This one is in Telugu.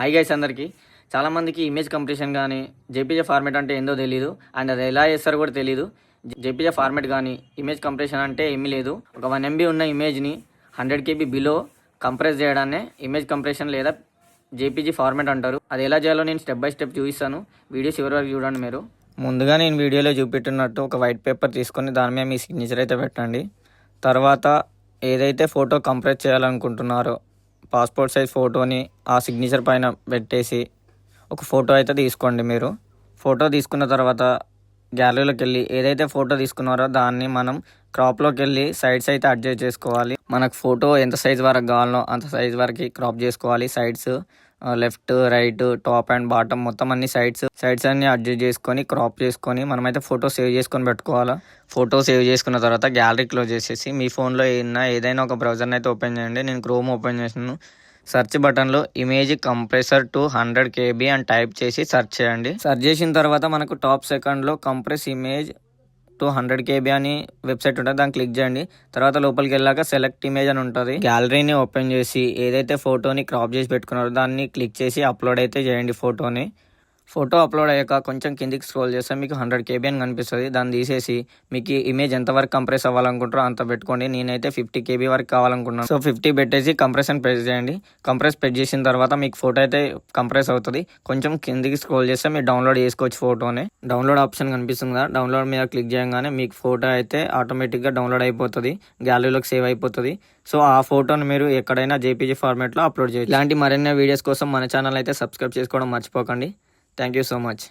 హాయ్ గైస్ అందరికీ. చాలామందికి ఇమేజ్ కంప్రెషన్ కానీ జేపీజే ఫార్మాట్ అంటే ఏందో తెలియదు అండ్ అది ఎలా చేస్తారో కూడా తెలియదు. జేపీజే ఫార్మాట్ కానీ ఇమేజ్ కంప్రెషన్ అంటే ఏమీ లేదు. ఒక 1 MB ఉన్న ఇమేజ్ని 100 KB బిలో కంప్రెస్ చేయడాన్నే ఇమేజ్ కంప్రెషన్ లేదా జేపీజీ ఫార్మాట్ అంటారు. అది ఎలా చేయాలో నేను స్టెప్ బై స్టెప్ చూపిస్తాను. వీడియో చివరి వరకు చూడండి. మీరు ముందుగా నేను వీడియోలో చూపెట్టినట్టు ఒక వైట్ పేపర్ తీసుకొని దాని మీద మీ సిగ్నేచర్ అయితే పెట్టండి. తర్వాత ఏదైతే ఫోటో కంప్రెస్ చేయాలనుకుంటున్నారో పాస్పోర్ట్ సైజ్ ఫోటోని ఆ సిగ్నేచర్ పైన పెట్టేసి ఒక ఫోటో అయితే తీసుకోండి. మీరు ఫోటో తీసుకున్న తర్వాత గ్యాలరీలోకి వెళ్ళి ఏదైతే ఫోటో తీసుకున్నారో దాన్ని మనం క్రాప్లోకి వెళ్ళి సైడ్స్ అయితే అడ్జస్ట్ చేసుకోవాలి. మనకు ఫోటో ఎంత సైజ్ వరకు కావాలనో అంత సైజ్ వరకు క్రాప్ చేసుకోవాలి. Sides left right top and bottom మొత్తం అన్ని సైడ్స్ అన్ని అడ్జస్ట్ చేసుకొని క్రాప్ చేసుకొని మనమైతే ఫోటో సేవ్ చేసుకొని పెట్టుకోవాలా. ఫోటో సేవ్ చేసుకున్న తర్వాత గ్యాలరీ క్లోజ్ చేసేసి మీ ఫోన్లో ఏదైనా ఒక బ్రౌజర్ని అయితే ఓపెన్ చేయండి. నేను క్రోమ్ ఓపెన్ చేసినాను. సెర్చ్ బటన్లో ఇమేజ్ కంప్రెసర్ టు 100 KB అని టైప్ చేసి సెర్చ్ చేయండి. సెర్చ్ చేసిన తర్వాత మనకు టాప్ సెకండ్లో కంప్రెస్ ఇమేజ్ టు 100 KB అని వెబ్సైట్ ఉంటుంది, దాన్ని క్లిక్ చేయండి. తర్వాత లోపలికి వెళ్ళాక సెలెక్ట్ ఇమేజ్ అని ఉంటుంది. గ్యాలరీని ఓపెన్ చేసి ఏదైతే ఫోటోని క్రాప్ చేసి పెట్టుకున్నారో దాన్ని క్లిక్ చేసి అప్లోడ్ అయితే చేయండి. ఫోటో అప్లోడ్ అయ్యాక కొంచెం కిందికి స్క్రోల్ చేస్తే మీకు 100 KB అని కనిపిస్తుంది. దాన్ని తీసేసి మీకు ఇమేజ్ ఎంతవరకు కంప్రెస్ అవ్వాలనుకుంటారో అంత పెట్టుకోండి. నేనైతే 50 KB వరకు కావాలనుకున్నాను. సో 50 పెట్టేసి కంప్రెషన్ ప్రెస్ చేయండి. ప్రెస్ చేసిన తర్వాత మీకు ఫోటో అయితే కంప్రెస్ అవుతుంది. కొంచెం కిందికి స్క్రోల్ చేస్తే మీరు డౌన్లోడ్ చేసుకోవచ్చు. ఫోటోని డౌన్లోడ్ ఆప్షన్ కనిపిస్తుంది కదా, డౌన్లోడ్ మీద క్లిక్ చేయగానే మీకు ఫోటో అయితే ఆటోమేటిక్గా డౌన్లోడ్ అయిపోతుంది, గ్యాలరీలోకి సేవ్ అయిపోతుంది. సో ఆ ఫోటోని మీరు ఎక్కడైనా జేపీజీ ఫార్మాట్లో అప్లోడ్ చేయొచ్చు. ఇలాంటి మరిన్ని వీడియోస్ కోసం మన ఛానల్ అయితే సబ్స్క్రైబ్ చేసుకోవడం మర్చిపోకండి. Thank you so much.